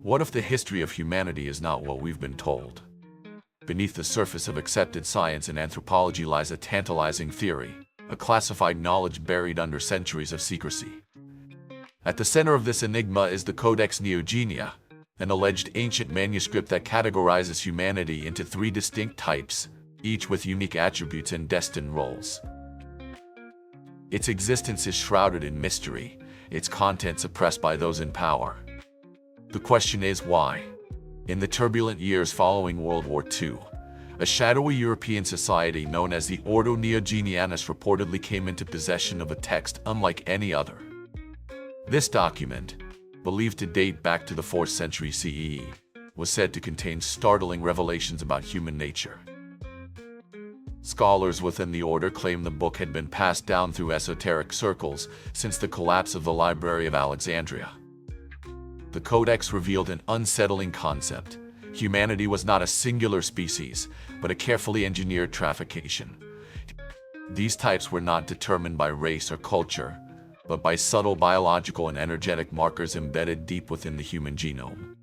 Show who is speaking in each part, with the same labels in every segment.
Speaker 1: What if the history of humanity is not what we've been told? Beneath the surface of accepted science and anthropology lies a tantalizing theory, a classified knowledge buried under centuries of secrecy. At the center of this enigma is the Codex Neogenia, an alleged ancient manuscript that categorizes humanity into three distinct types, each with unique attributes and destined roles. Its existence is shrouded in mystery, its content suppressed by those in power. The question is why? In the turbulent years following World War II, a shadowy European society known as the Ordo Neogenianus reportedly came into possession of a text unlike any other. This document, believed to date back to the 4th century CE, was said to contain startling revelations about human nature. Scholars within the order claim the book had been passed down through esoteric circles since the collapse of the Library of Alexandria. The Codex revealed an unsettling concept. Humanity was not a singular species, but a carefully engineered traffication. These types were not determined by race or culture, but by subtle biological and energetic markers embedded deep within the human genome.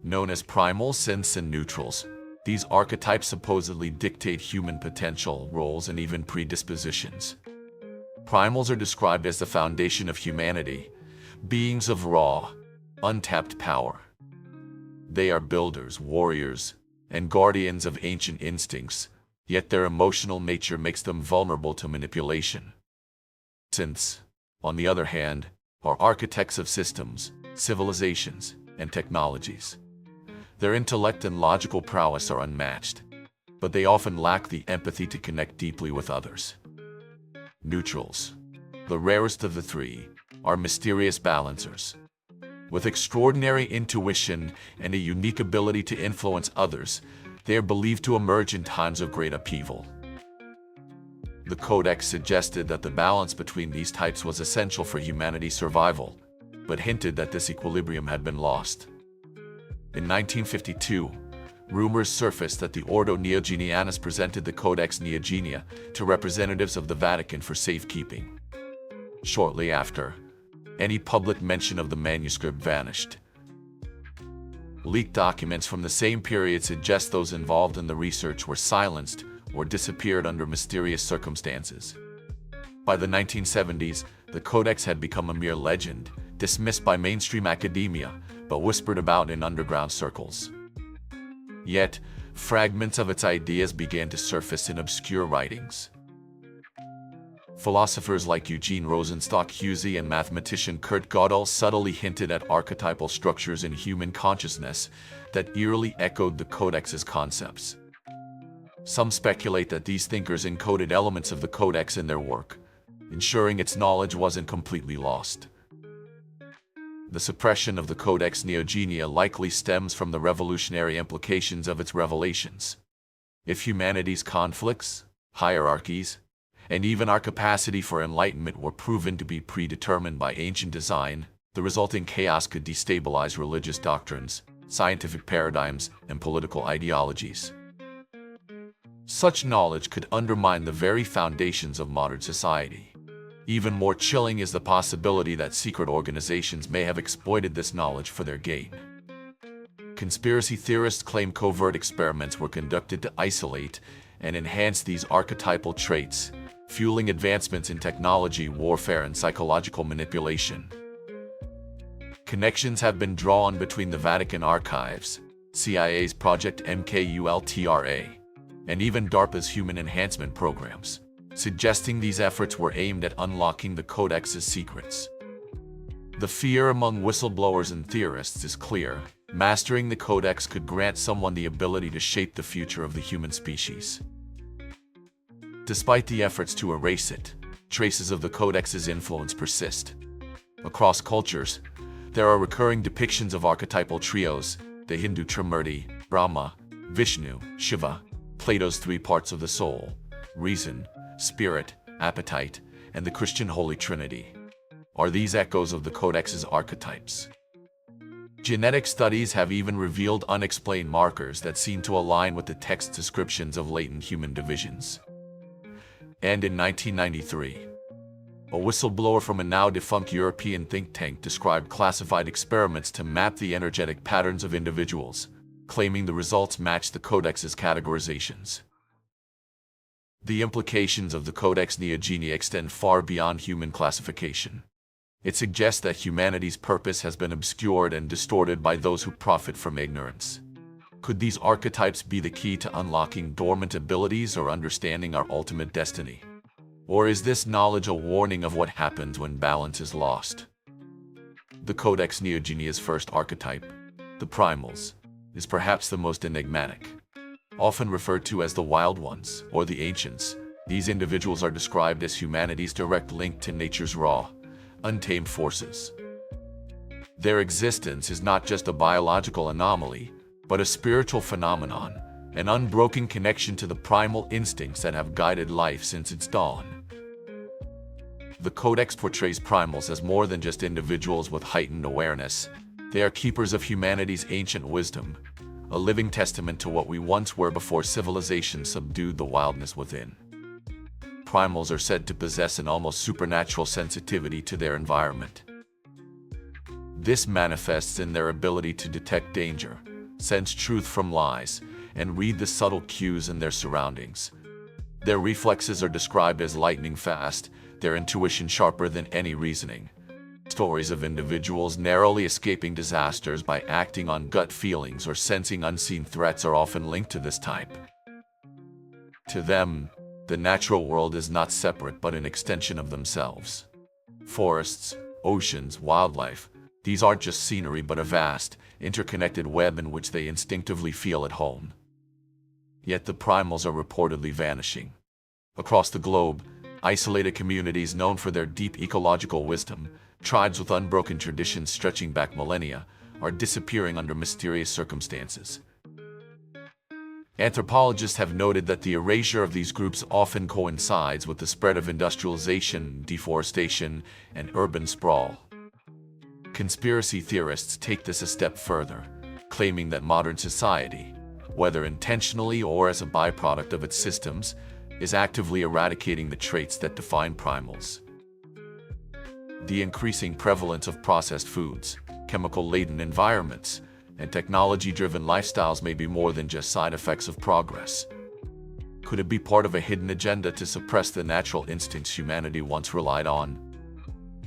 Speaker 1: Known as primals, synths, and neutrals, these archetypes supposedly dictate human potential, roles, and even predispositions. Primals are described as the foundation of humanity, beings of raw, untapped power. They are builders, warriors, and guardians of ancient instincts, yet their emotional nature makes them vulnerable to manipulation. Synths, on the other hand, are architects of systems, civilizations, and technologies. Their intellect and logical prowess are unmatched, but they often lack the empathy to connect deeply with others. Neutrals, the rarest of the three, are mysterious balancers. With extraordinary intuition and a unique ability to influence others, they are believed to emerge in times of great upheaval. The Codex suggested that the balance between these types was essential for humanity's survival, but hinted that this equilibrium had been lost. In 1952, rumors surfaced that the Ordo Neogenianus presented the Codex Neogenia to representatives of the Vatican for safekeeping. Shortly after, any public mention of the manuscript vanished. Leaked documents from the same period suggest those involved in the research were silenced or disappeared under mysterious circumstances. By the 1970s, the Codex had become a mere legend, dismissed by mainstream academia, but whispered about in underground circles. Yet, fragments of its ideas began to surface in obscure writings. Philosophers like Eugene Rosenstock Hussey and mathematician Kurt Gödel subtly hinted at archetypal structures in human consciousness that eerily echoed the Codex's concepts. Some speculate that these thinkers encoded elements of the Codex in their work, ensuring its knowledge wasn't completely lost. The suppression of the Codex Neogenia likely stems from the revolutionary implications of its revelations. If humanity's conflicts, hierarchies, and even our capacity for enlightenment were proven to be predetermined by ancient design, the resulting chaos could destabilize religious doctrines, scientific paradigms, and political ideologies. Such knowledge could undermine the very foundations of modern society. Even more chilling is the possibility that secret organizations may have exploited this knowledge for their gain. Conspiracy theorists claim covert experiments were conducted to isolate and enhance these archetypal traits, fueling advancements in technology, warfare, and psychological manipulation. Connections have been drawn between the Vatican archives, CIA's Project MKUltra, and even DARPA's human enhancement programs, suggesting these efforts were aimed at unlocking the Codex's secrets. The fear among whistleblowers and theorists is clear. Mastering the Codex could grant someone the ability to shape the future of the human species. Despite the efforts to erase it, traces of the Codex's influence persist. Across cultures, there are recurring depictions of archetypal trios: the Hindu Trimurti, Brahma, Vishnu, Shiva, Plato's three parts of the soul, reason, spirit, appetite, and the Christian Holy Trinity. Are these echoes of the Codex's archetypes? Genetic studies have even revealed unexplained markers that seem to align with the text's descriptions of latent human divisions. And in 1993, A whistleblower from a now-defunct European think tank described classified experiments to map the energetic patterns of individuals, claiming the results matched the Codex's categorizations. The implications of the Codex Neogenia extend far beyond human classification. It suggests that humanity's purpose has been obscured and distorted by those who profit from ignorance. Could these archetypes be the key to unlocking dormant abilities or understanding our ultimate destiny? Or is this knowledge a warning of what happens when balance is lost? The Codex Neogenia's first archetype, the Primals, is perhaps the most enigmatic. Often referred to as the Wild Ones or the Ancients, these individuals are described as humanity's direct link to nature's raw, untamed forces. Their existence is not just a biological anomaly, but a spiritual phenomenon, an unbroken connection to the primal instincts that have guided life since its dawn. The Codex portrays primals as more than just individuals with heightened awareness. They are keepers of humanity's ancient wisdom, a living testament to what we once were before civilization subdued the wildness within. Primals are said to possess an almost supernatural sensitivity to their environment. This manifests in their ability to detect danger, sense truth from lies, and read the subtle cues in their surroundings. Their reflexes are described as lightning fast, their intuition sharper than any reasoning. Stories of individuals narrowly escaping disasters by acting on gut feelings or sensing unseen threats are often linked to this type. To them, the natural world is not separate but an extension of themselves. Forests, oceans, wildlife, these aren't just scenery but a vast, interconnected web in which they instinctively feel at home. Yet the primals are reportedly vanishing. Across the globe, isolated communities known for their deep ecological wisdom, tribes with unbroken traditions stretching back millennia, are disappearing under mysterious circumstances. Anthropologists have noted that the erasure of these groups often coincides with the spread of industrialization, deforestation, and urban sprawl. Conspiracy theorists take this a step further, claiming that modern society, whether intentionally or as a byproduct of its systems, is actively eradicating the traits that define primals. The increasing prevalence of processed foods, chemical-laden environments, and technology-driven lifestyles may be more than just side effects of progress. Could it be part of a hidden agenda to suppress the natural instincts humanity once relied on?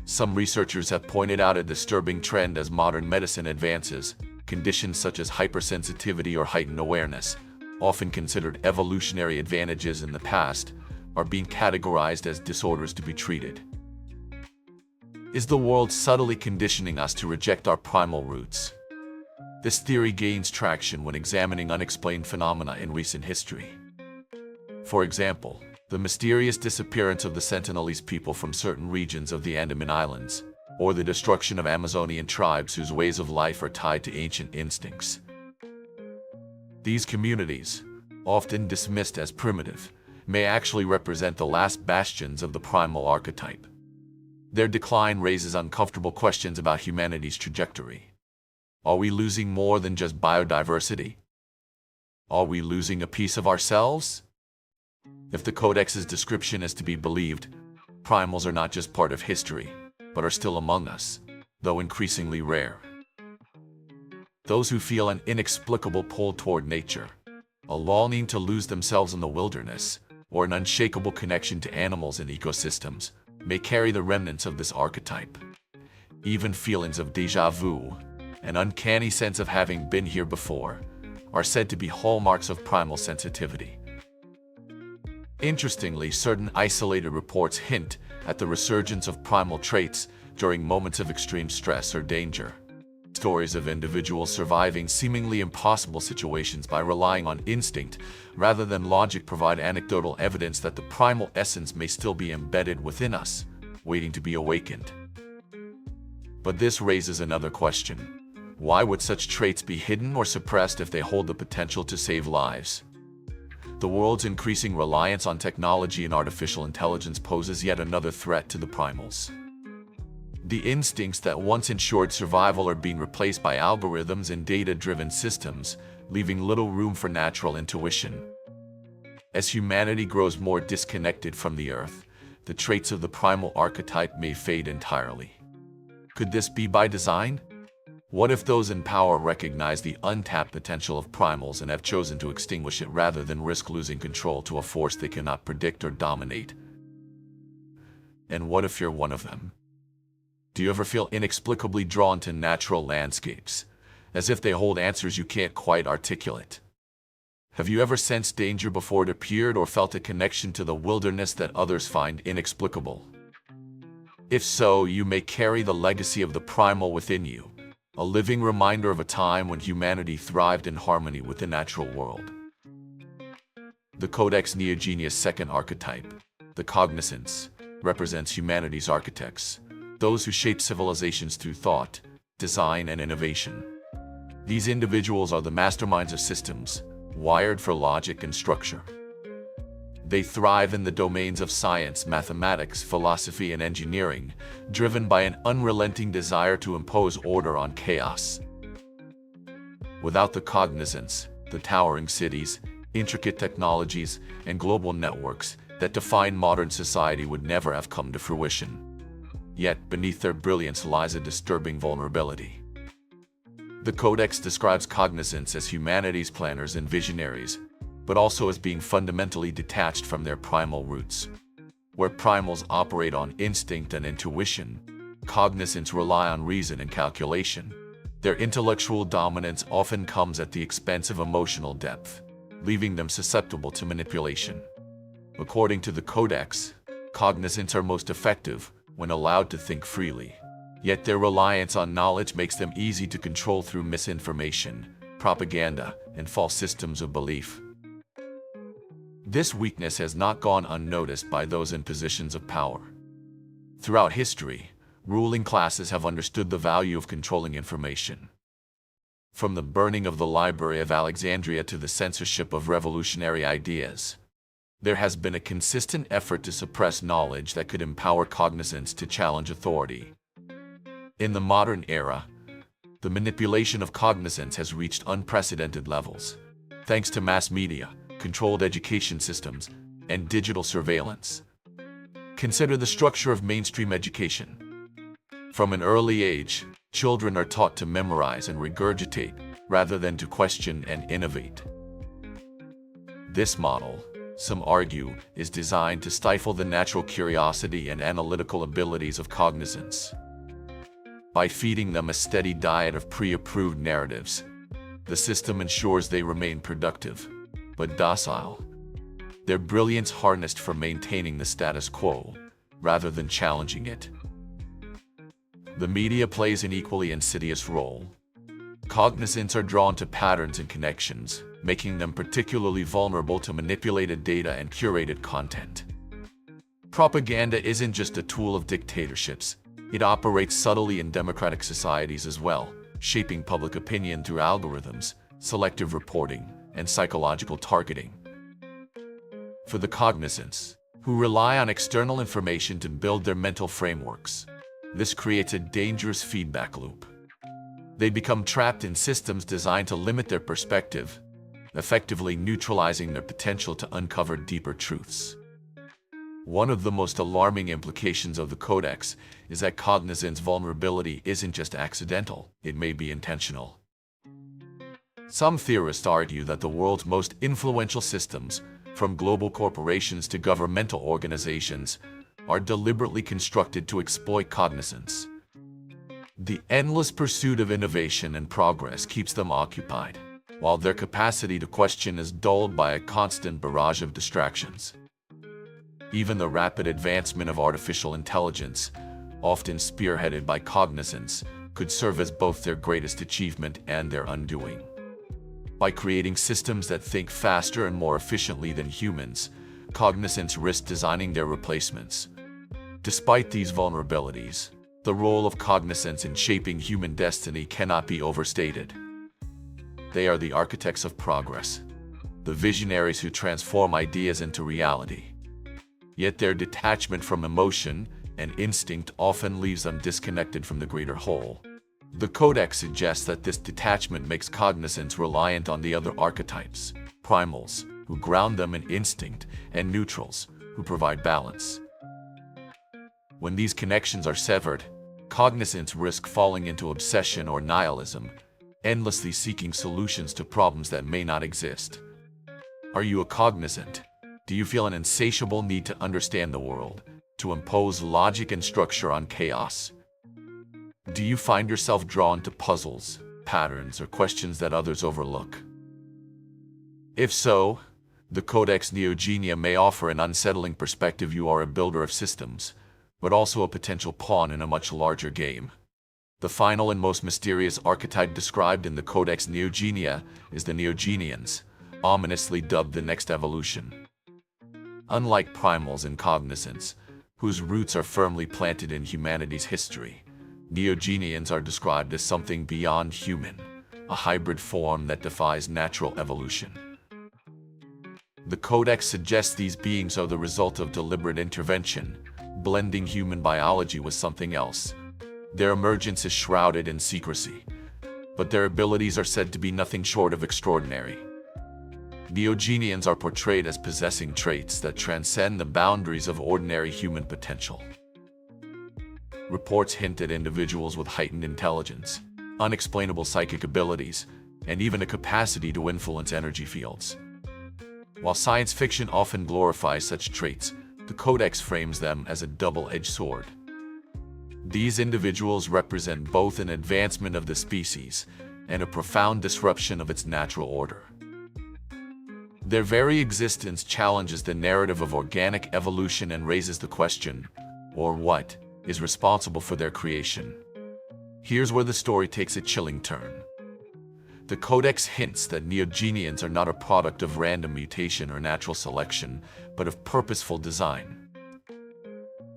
Speaker 1: Some researchers have pointed out a disturbing trend as modern medicine advances. Conditions such as hypersensitivity or heightened awareness, often considered evolutionary advantages in the past, are being categorized as disorders to be treated. Is the world subtly conditioning us to reject our primal roots? This theory gains traction when examining unexplained phenomena in recent history. For example, the mysterious disappearance of the Sentinelese people from certain regions of the Andaman Islands, or the destruction of Amazonian tribes whose ways of life are tied to ancient instincts. These communities, often dismissed as primitive, may actually represent the last bastions of the primal archetype. Their decline raises uncomfortable questions about humanity's trajectory. Are we losing more than just biodiversity? Are we losing a piece of ourselves? If the Codex's description is to be believed, primals are not just part of history, but are still among us, though increasingly rare. Those who feel an inexplicable pull toward nature, a longing to lose themselves in the wilderness, or an unshakable connection to animals and ecosystems, may carry the remnants of this archetype. Even feelings of déjà vu, an uncanny sense of having been here before, are said to be hallmarks of primal sensitivity. Interestingly, certain isolated reports hint at the resurgence of primal traits during moments of extreme stress or danger. Stories of individuals surviving seemingly impossible situations by relying on instinct rather than logic provide anecdotal evidence that the primal essence may still be embedded within us, waiting to be awakened. But this raises another question. Why would such traits be hidden or suppressed if they hold the potential to save lives? The world's increasing reliance on technology and artificial intelligence poses yet another threat to the primals. The instincts that once ensured survival are being replaced by algorithms and data-driven systems, leaving little room for natural intuition. As humanity grows more disconnected from the Earth, the traits of the primal archetype may fade entirely. Could this be by design? What if those in power recognize the untapped potential of primals and have chosen to extinguish it rather than risk losing control to a force they cannot predict or dominate? And what if you're one of them? Do you ever feel inexplicably drawn to natural landscapes, as if they hold answers you can't quite articulate? Have you ever sensed danger before it appeared or felt a connection to the wilderness that others find inexplicable? If so, you may carry the legacy of the primal within you, a living reminder of a time when humanity thrived in harmony with the natural world. The Codex Neogenia's second archetype, the Cognizants, represents humanity's architects, those who shape civilizations through thought, design, and innovation. These individuals are the masterminds of systems, wired for logic and structure. They thrive in the domains of science, mathematics, philosophy, and engineering, driven by an unrelenting desire to impose order on chaos. Without the Cognizants, the towering cities, intricate technologies, and global networks that define modern society would never have come to fruition. Yet, beneath their brilliance lies a disturbing vulnerability. The Codex describes Cognizants as humanity's planners and visionaries, but also as being fundamentally detached from their primal roots. Where primals operate on instinct and intuition, Cognizants rely on reason and calculation. Their intellectual dominance often comes at the expense of emotional depth, leaving them susceptible to manipulation. According to the Codex, Cognizants are most effective when allowed to think freely. Yet their reliance on knowledge makes them easy to control through misinformation, propaganda, and false systems of belief. This weakness has not gone unnoticed by those in positions of power. Throughout history, ruling classes have understood the value of controlling information. From the burning of the Library of Alexandria to the censorship of revolutionary ideas, there has been a consistent effort to suppress knowledge that could empower Cognizants to challenge authority. In the modern era, the manipulation of Cognizants has reached unprecedented levels, thanks to mass media, controlled education systems, and digital surveillance. Consider the structure of mainstream education. From an early age, children are taught to memorize and regurgitate, rather than to question and innovate. This model, some argue, is designed to stifle the natural curiosity and analytical abilities of Cognizants. By feeding them a steady diet of pre-approved narratives, the system ensures they remain productive, but docile. Their brilliance harnessed for maintaining the status quo, rather than challenging it. The media plays an equally insidious role. Cognizants are drawn to patterns and connections, making them particularly vulnerable to manipulated data and curated content. Propaganda isn't just a tool of dictatorships, it operates subtly in democratic societies as well, shaping public opinion through algorithms, selective reporting, and psychological targeting. For the Cognizants, who rely on external information to build their mental frameworks, this creates a dangerous feedback loop. They become trapped in systems designed to limit their perspective, effectively neutralizing their potential to uncover deeper truths. One of the most alarming implications of the Codex is that Cognizants' vulnerability isn't just accidental, it may be intentional. Some theorists argue that the world's most influential systems, from global corporations to governmental organizations, are deliberately constructed to exploit Cognizants. The endless pursuit of innovation and progress keeps them occupied, while their capacity to question is dulled by a constant barrage of distractions. Even the rapid advancement of artificial intelligence, often spearheaded by Cognizants, could serve as both their greatest achievement and their undoing. By creating systems that think faster and more efficiently than humans, Cognizants risk designing their replacements. Despite these vulnerabilities, the role of Cognizants in shaping human destiny cannot be overstated. They are the architects of progress, the visionaries who transform ideas into reality. Yet their detachment from emotion and instinct often leaves them disconnected from the greater whole. The Codex suggests that this detachment makes Cognizants reliant on the other archetypes, Primals, who ground them in instinct, and Neutrals, who provide balance. When these connections are severed, cognizants risk falling into obsession or nihilism, endlessly seeking solutions to problems that may not exist. Are you a cognizant? Do you feel an insatiable need to understand the world, to impose logic and structure on chaos? Do you find yourself drawn to puzzles, patterns, or questions that others overlook? If so, the Codex Neogenia may offer an unsettling perspective. You are a builder of systems, but also a potential pawn in a much larger game. The final and most mysterious archetype described in the Codex Neogenia is the Neogenians, ominously dubbed the next evolution. Unlike Primals and Cognizants, whose roots are firmly planted in humanity's history, Neogenians are described as something beyond human, a hybrid form that defies natural evolution. The Codex suggests these beings are the result of deliberate intervention, blending human biology with something else. Their emergence is shrouded in secrecy, but their abilities are said to be nothing short of extraordinary. Neogenians are portrayed as possessing traits that transcend the boundaries of ordinary human potential. Reports hint at individuals with heightened intelligence, unexplainable psychic abilities, and even a capacity to influence energy fields. While science fiction often glorifies such traits, the Codex frames them as a double-edged sword. These individuals represent both an advancement of the species and a profound disruption of its natural order. Their very existence challenges the narrative of organic evolution and raises the question, or what, is responsible for their creation? Here's where the story takes a chilling turn. The Codex hints that Neogenians are not a product of random mutation or natural selection, but of purposeful design.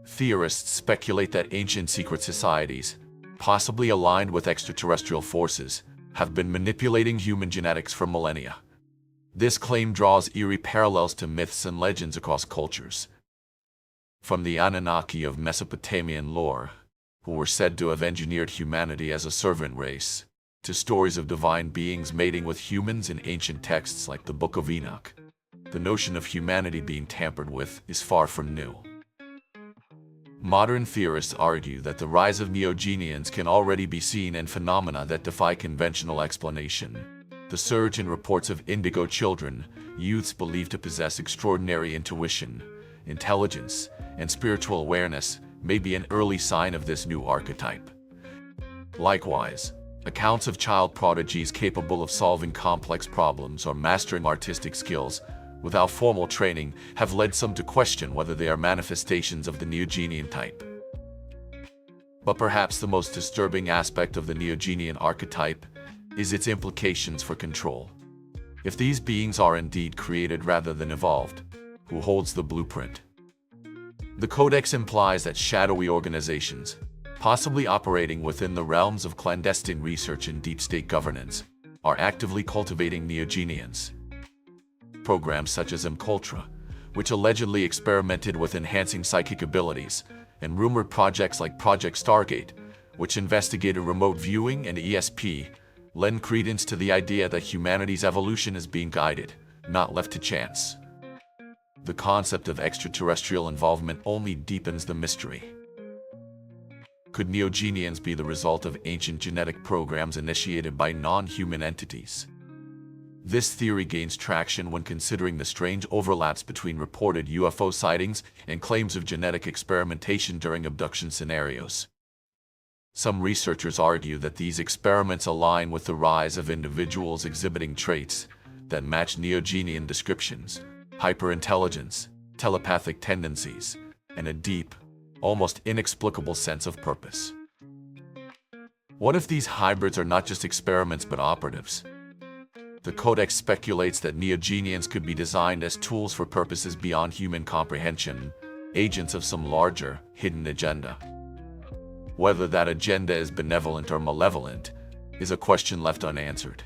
Speaker 1: Theorists speculate that ancient secret societies, possibly aligned with extraterrestrial forces, have been manipulating human genetics for millennia. This claim draws eerie parallels to myths and legends across cultures. From the Anunnaki of Mesopotamian lore, who were said to have engineered humanity as a servant race, to stories of divine beings mating with humans in ancient texts like the Book of Enoch, the notion of humanity being tampered with is far from new. Modern theorists argue that the rise of Neogenians can already be seen in phenomena that defy conventional explanation. The surge in reports of indigo children, youths believed to possess extraordinary intuition, intelligence, and spiritual awareness, may be an early sign of this new archetype. Likewise, accounts of child prodigies capable of solving complex problems or mastering artistic skills without formal training have led some to question whether they are manifestations of the Neogenian type. But perhaps the most disturbing aspect of the Neogenian archetype is its implications for control. If these beings are indeed created rather than evolved, who holds the blueprint? The Codex implies that shadowy organizations, possibly operating within the realms of clandestine research and deep state governance, are actively cultivating Neogenians. Programs such as MKUltra, which allegedly experimented with enhancing psychic abilities, and rumored projects like Project Stargate, which investigated remote viewing and ESP, lend credence to the idea that humanity's evolution is being guided, not left to chance. The concept of extraterrestrial involvement only deepens the mystery. Could Neogenians be the result of ancient genetic programs initiated by non-human entities? This theory gains traction when considering the strange overlaps between reported UFO sightings and claims of genetic experimentation during abduction scenarios. Some researchers argue that these experiments align with the rise of individuals exhibiting traits that match Neogenian descriptions: hyperintelligence, telepathic tendencies, and a deep, almost inexplicable sense of purpose. What if these hybrids are not just experiments but operatives? The Codex speculates that Neogenians could be designed as tools for purposes beyond human comprehension, agents of some larger, hidden agenda. Whether that agenda is benevolent or malevolent is a question left unanswered.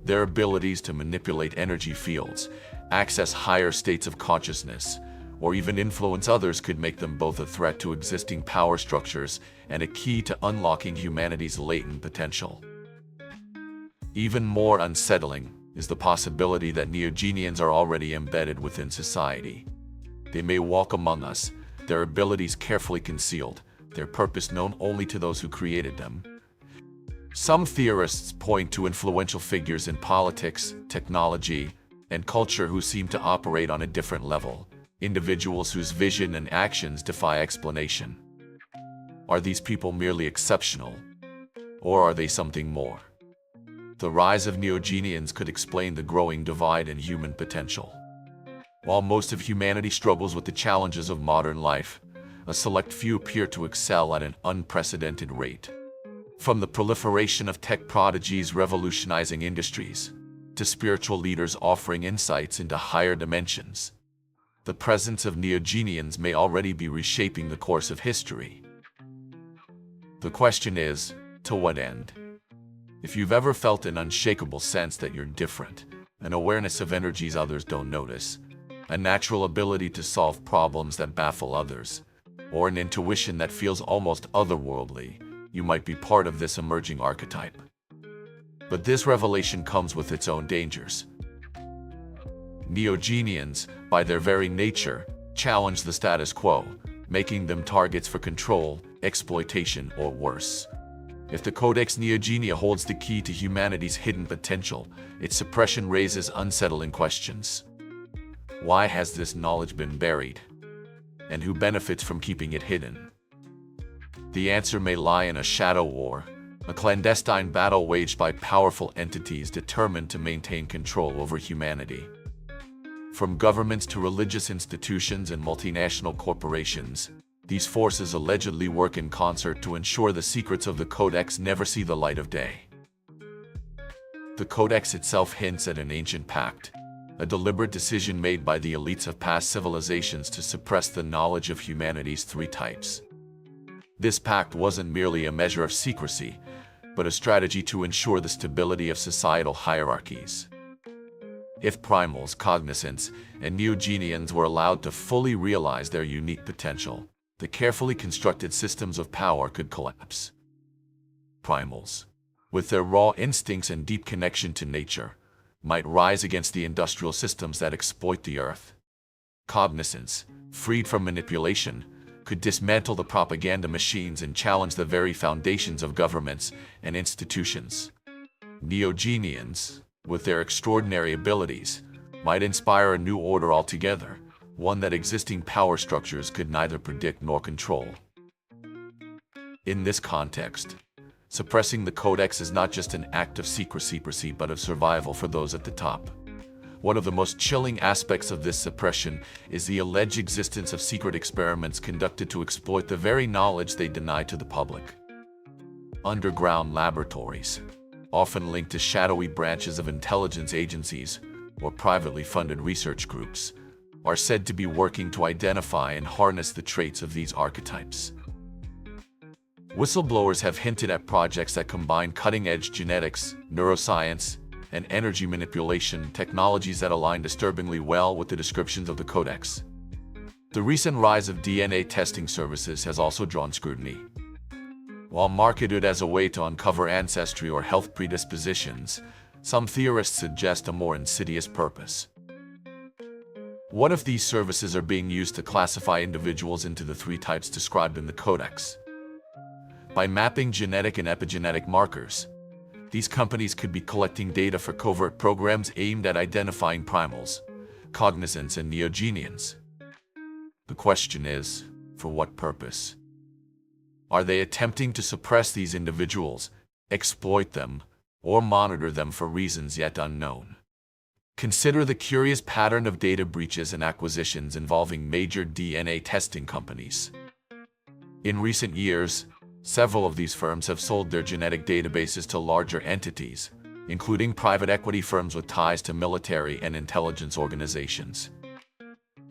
Speaker 1: Their abilities to manipulate energy fields, access higher states of consciousness, or even influence others could make them both a threat to existing power structures and a key to unlocking humanity's latent potential. Even more unsettling is the possibility that Neogenians are already embedded within society. They may walk among us, their abilities carefully concealed, their purpose known only to those who created them. Some theorists point to influential figures in politics, technology, and culture who seem to operate on a different level, individuals whose vision and actions defy explanation. Are these people merely exceptional, or are they something more? The rise of Neogenians could explain the growing divide in human potential. While most of humanity struggles with the challenges of modern life, a select few appear to excel at an unprecedented rate. From the proliferation of tech prodigies revolutionizing industries, to spiritual leaders offering insights into higher dimensions, the presence of Neogenians may already be reshaping the course of history. The question is, to what end? If you've ever felt an unshakable sense that you're different, an awareness of energies others don't notice, a natural ability to solve problems that baffle others, or an intuition that feels almost otherworldly, you might be part of this emerging archetype. But this revelation comes with its own dangers. Neogenians, by their very nature, challenge the status quo, making them targets for control, exploitation, or worse. If the Codex Neogenia holds the key to humanity's hidden potential, its suppression raises unsettling questions. Why has this knowledge been buried? And who benefits from keeping it hidden? The answer may lie in a shadow war, a clandestine battle waged by powerful entities determined to maintain control over humanity. From governments to religious institutions and multinational corporations, these forces allegedly work in concert to ensure the secrets of the Codex never see the light of day. The Codex itself hints at an ancient pact, a deliberate decision made by the elites of past civilizations to suppress the knowledge of humanity's three types. This pact wasn't merely a measure of secrecy, but a strategy to ensure the stability of societal hierarchies. If Primals, Cognizants, and Neogenians were allowed to fully realize their unique potential, the carefully constructed systems of power could collapse. Primals, with their raw instincts and deep connection to nature, might rise against the industrial systems that exploit the earth. Cognizants, freed from manipulation, could dismantle the propaganda machines and challenge the very foundations of governments and institutions. Neogenians, with their extraordinary abilities, might inspire a new order altogether, one that existing power structures could neither predict nor control. In this context, suppressing the Codex is not just an act of secrecy but of survival for those at the top. One of the most chilling aspects of this suppression is the alleged existence of secret experiments conducted to exploit the very knowledge they deny to the public. Underground laboratories, often linked to shadowy branches of intelligence agencies or privately funded research groups, are said to be working to identify and harness the traits of these archetypes. Whistleblowers have hinted at projects that combine cutting-edge genetics, neuroscience, and energy manipulation technologies that align disturbingly well with the descriptions of the Codex. The recent rise of DNA testing services has also drawn scrutiny. While marketed as a way to uncover ancestry or health predispositions, some theorists suggest a more insidious purpose. What if these services are being used to classify individuals into the three types described in the Codex? By mapping genetic and epigenetic markers, these companies could be collecting data for covert programs aimed at identifying Primals, Cognizants, and Neogenians. The question is, for what purpose? Are they attempting to suppress these individuals, exploit them, or monitor them for reasons yet unknown? Consider the curious pattern of data breaches and acquisitions involving major DNA testing companies. In recent years, several of these firms have sold their genetic databases to larger entities, including private equity firms with ties to military and intelligence organizations.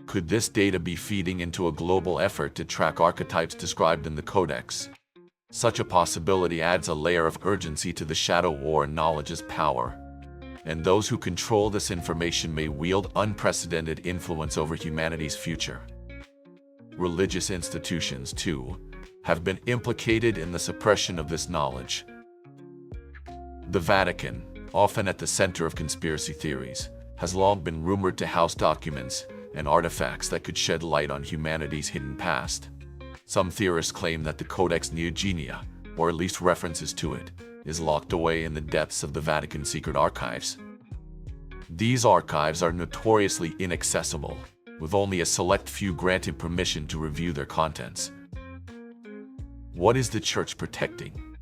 Speaker 1: Could this data be feeding into a global effort to track archetypes described in the Codex? Such a possibility adds a layer of urgency to the shadow war. Knowledge is power, and those who control this information may wield unprecedented influence over humanity's future. Religious institutions, too, have been implicated in the suppression of this knowledge. The Vatican, often at the center of conspiracy theories, has long been rumored to house documents, and artifacts that could shed light on humanity's hidden past. Some theorists claim that the Codex Neogenia, or at least references to it, is locked away in the depths of the Vatican secret archives. These archives are notoriously inaccessible, with only a select few granted permission to review their contents. What is the Church protecting?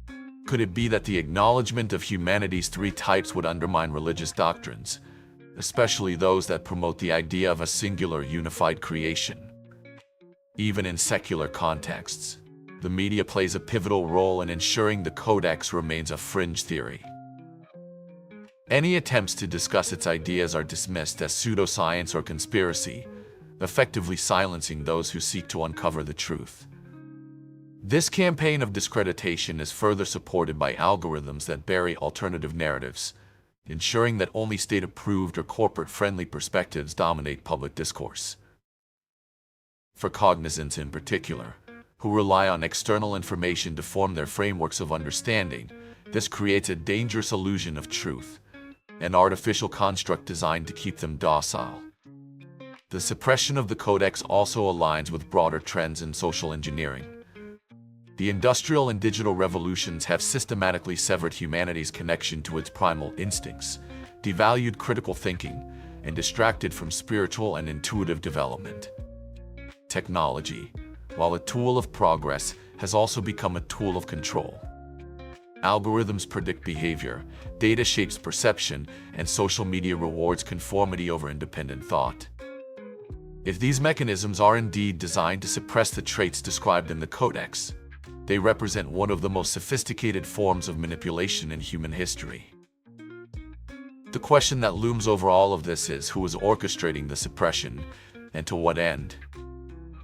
Speaker 1: Could it be that the acknowledgement of humanity's three types would undermine religious doctrines, especially those that promote the idea of a singular, unified creation? Even in secular contexts, the media plays a pivotal role in ensuring the Codex remains a fringe theory. Any attempts to discuss its ideas are dismissed as pseudoscience or conspiracy, effectively silencing those who seek to uncover the truth. This campaign of discreditation is further supported by algorithms that bury alternative narratives, ensuring that only state-approved or corporate-friendly perspectives dominate public discourse. For Cognizants in particular, who rely on external information to form their frameworks of understanding, this creates a dangerous illusion of truth, an artificial construct designed to keep them docile. The suppression of the Codex also aligns with broader trends in social engineering. The industrial and digital revolutions have systematically severed humanity's connection to its primal instincts, devalued critical thinking, and distracted from spiritual and intuitive development. Technology, while a tool of progress, has also become a tool of control. Algorithms predict behavior, data shapes perception, and social media rewards conformity over independent thought. If these mechanisms are indeed designed to suppress the traits described in the Codex, they represent one of the most sophisticated forms of manipulation in human history. The question that looms over all of this is who is orchestrating the suppression, and to what end?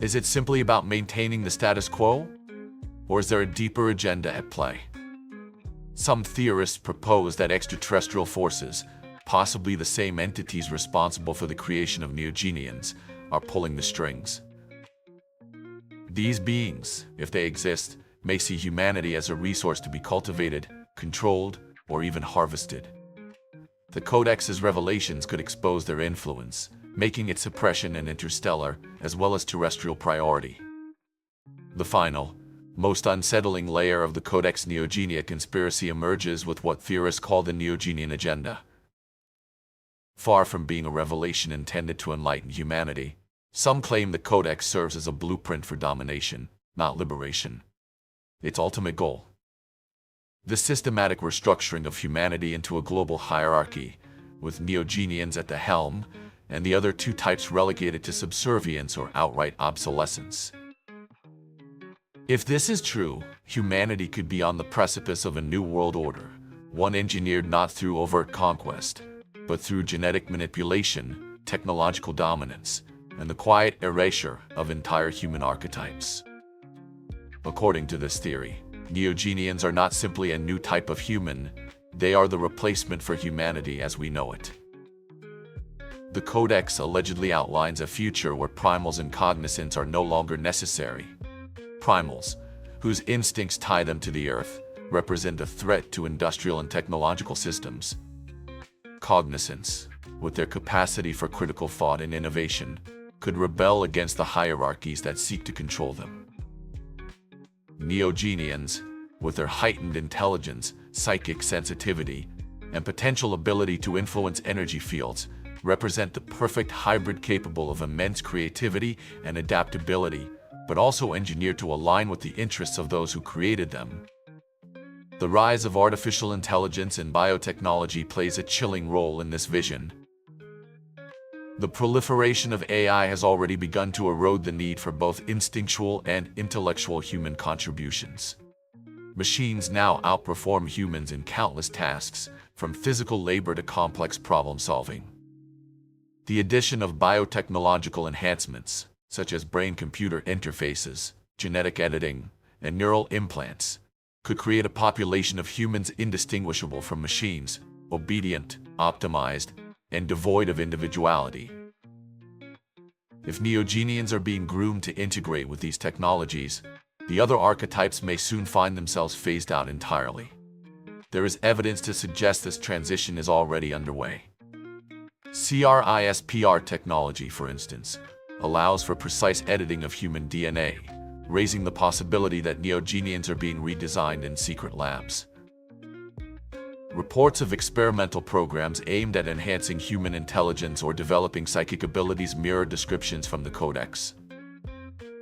Speaker 1: Is it simply about maintaining the status quo? Or is there a deeper agenda at play? Some theorists propose that extraterrestrial forces, possibly the same entities responsible for the creation of Neogenians, are pulling the strings. These beings, if they exist, may see humanity as a resource to be cultivated, controlled, or even harvested. The Codex's revelations could expose their influence, making its suppression an interstellar as well as terrestrial priority. The final, most unsettling layer of the Codex Neogenia conspiracy emerges with what theorists call the Neogenian agenda. Far from being a revelation intended to enlighten humanity, some claim the Codex serves as a blueprint for domination, not liberation. Its ultimate goal: the systematic restructuring of humanity into a global hierarchy, with Neogenians at the helm, and the other two types relegated to subservience or outright obsolescence. If this is true, humanity could be on the precipice of a new world order, one engineered not through overt conquest, but through genetic manipulation, technological dominance, and the quiet erasure of entire human archetypes. According to this theory, Neogenians are not simply a new type of human, they are the replacement for humanity as we know it. The Codex allegedly outlines a future where primals and cognizants are no longer necessary. Primals, whose instincts tie them to the earth, represent a threat to industrial and technological systems. Cognizants, with their capacity for critical thought and innovation, could rebel against the hierarchies that seek to control them. Neogenians, with their heightened intelligence, psychic sensitivity, and potential ability to influence energy fields, represent the perfect hybrid capable of immense creativity and adaptability, but also engineered to align with the interests of those who created them. The rise of artificial intelligence and biotechnology plays a chilling role in this vision. The proliferation of AI has already begun to erode the need for both instinctual and intellectual human contributions. Machines now outperform humans in countless tasks, from physical labor to complex problem solving. The addition of biotechnological enhancements, such as brain-computer interfaces, genetic editing, and neural implants, could create a population of humans indistinguishable from machines, obedient, optimized, and devoid of individuality. If Neogenians are being groomed to integrate with these technologies, the other archetypes may soon find themselves phased out entirely. There is evidence to suggest this transition is already underway. CRISPR technology, for instance, allows for precise editing of human DNA, raising the possibility that Neogenians are being redesigned in secret labs. Reports of experimental programs aimed at enhancing human intelligence or developing psychic abilities mirror descriptions from the Codex.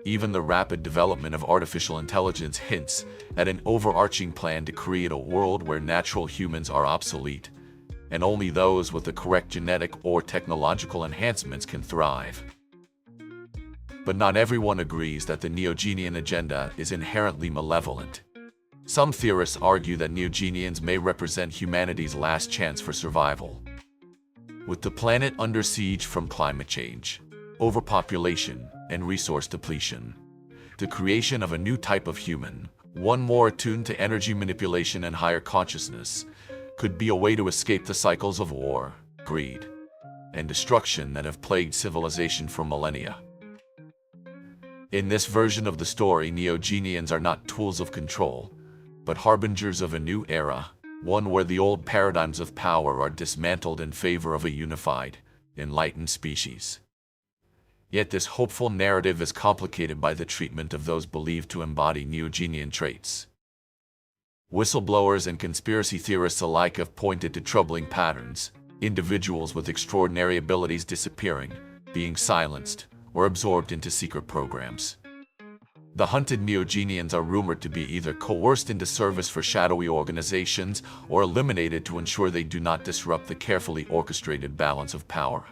Speaker 1: Even the rapid development of artificial intelligence hints at an overarching plan to create a world where natural humans are obsolete, and only those with the correct genetic or technological enhancements can thrive. But not everyone agrees that the Neogenian agenda is inherently malevolent. Some theorists argue that Neogenians may represent humanity's last chance for survival. With the planet under siege from climate change, overpopulation, and resource depletion, the creation of a new type of human, one more attuned to energy manipulation and higher consciousness, could be a way to escape the cycles of war, greed, and destruction that have plagued civilization for millennia. In this version of the story, Neogenians are not tools of control, but harbingers of a new era, one where the old paradigms of power are dismantled in favor of a unified, enlightened species. Yet this hopeful narrative is complicated by the treatment of those believed to embody Neogenian traits. Whistleblowers and conspiracy theorists alike have pointed to troubling patterns: individuals with extraordinary abilities disappearing, being silenced, or absorbed into secret programs. The hunted Neogenians are rumored to be either coerced into service for shadowy organizations or eliminated to ensure they do not disrupt the carefully orchestrated balance of power.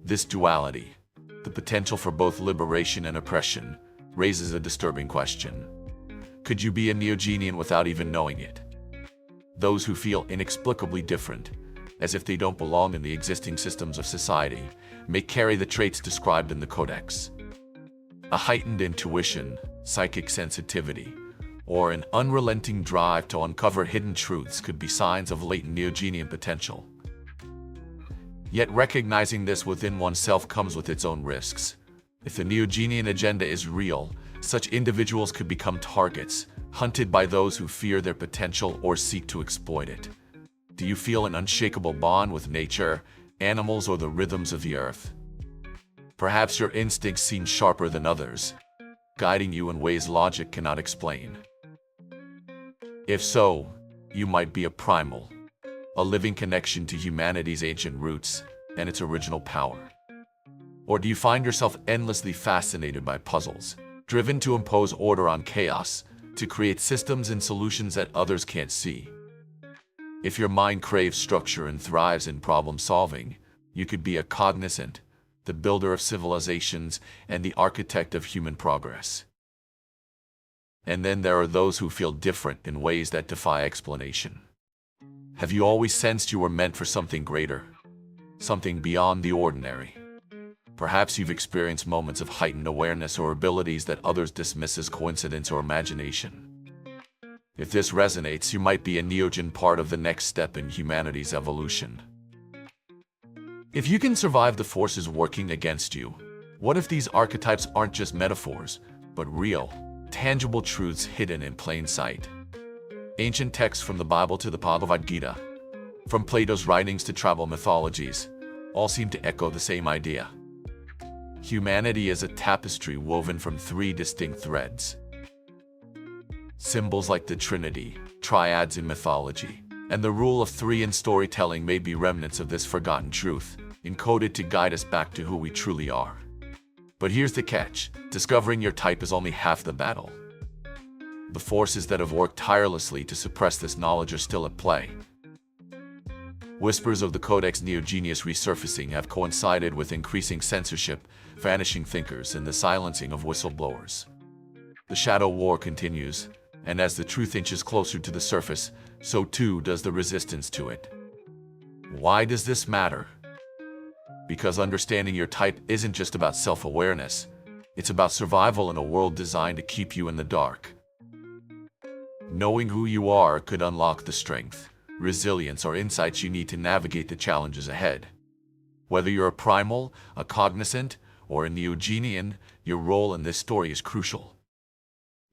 Speaker 1: This duality, the potential for both liberation and oppression, raises a disturbing question. Could you be a Neogenian without even knowing it? Those who feel inexplicably different, as if they don't belong in the existing systems of society, may carry the traits described in the Codex. A heightened intuition, psychic sensitivity, or an unrelenting drive to uncover hidden truths could be signs of latent Neogenian potential. Yet recognizing this within oneself comes with its own risks. If the Neogenian agenda is real, such individuals could become targets, hunted by those who fear their potential or seek to exploit it. Do you feel an unshakable bond with nature, animals, or the rhythms of the earth? Perhaps your instincts seem sharper than others, guiding you in ways logic cannot explain. If so, you might be a primal, a living connection to humanity's ancient roots and its original power. Or do you find yourself endlessly fascinated by puzzles, driven to impose order on chaos, to create systems and solutions that others can't see? If your mind craves structure and thrives in problem solving, you could be a cognizant, the builder of civilizations and the architect of human progress. And then there are those who feel different in ways that defy explanation. Have you always sensed you were meant for something greater? Something beyond the ordinary? Perhaps you've experienced moments of heightened awareness or abilities that others dismiss as coincidence or imagination. If this resonates, you might be a Neogen, part of the next step in humanity's evolution. If you can survive the forces working against you, what if these archetypes aren't just metaphors, but real, tangible truths hidden in plain sight? Ancient texts from the Bible to the Bhagavad Gita, from Plato's writings to tribal mythologies, all seem to echo the same idea. Humanity is a tapestry woven from three distinct threads. Symbols like the Trinity, triads in mythology, and the rule of three in storytelling may be remnants of this forgotten truth, encoded to guide us back to who we truly are. But here's the catch: discovering your type is only half the battle. The forces that have worked tirelessly to suppress this knowledge are still at play. Whispers of the Codex Neogenia resurfacing have coincided with increasing censorship, vanishing thinkers, and the silencing of whistleblowers. The shadow war continues, and as the truth inches closer to the surface, so too does the resistance to it. Why does this matter? Because understanding your type isn't just about self-awareness, it's about survival in a world designed to keep you in the dark. Knowing who you are could unlock the strength, resilience, or insights you need to navigate the challenges ahead. Whether you're a primal, a cognizant, or a Neogenian, your role in this story is crucial.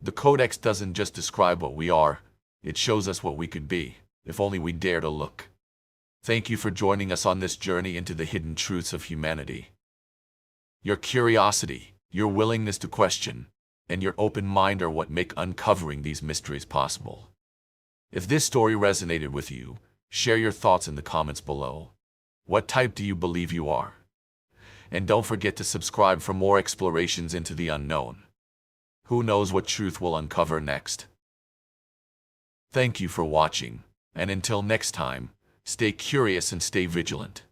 Speaker 1: The Codex doesn't just describe what we are, it shows us what we could be, if only we dare to look. Thank you for joining us on this journey into the hidden truths of humanity. Your curiosity, your willingness to question, and your open mind are what make uncovering these mysteries possible. If this story resonated with you, share your thoughts in the comments below. What type do you believe you are? And don't forget to subscribe for more explorations into the unknown. Who knows what truth we'll uncover next? Thank you for watching, and until next time, stay curious and stay vigilant.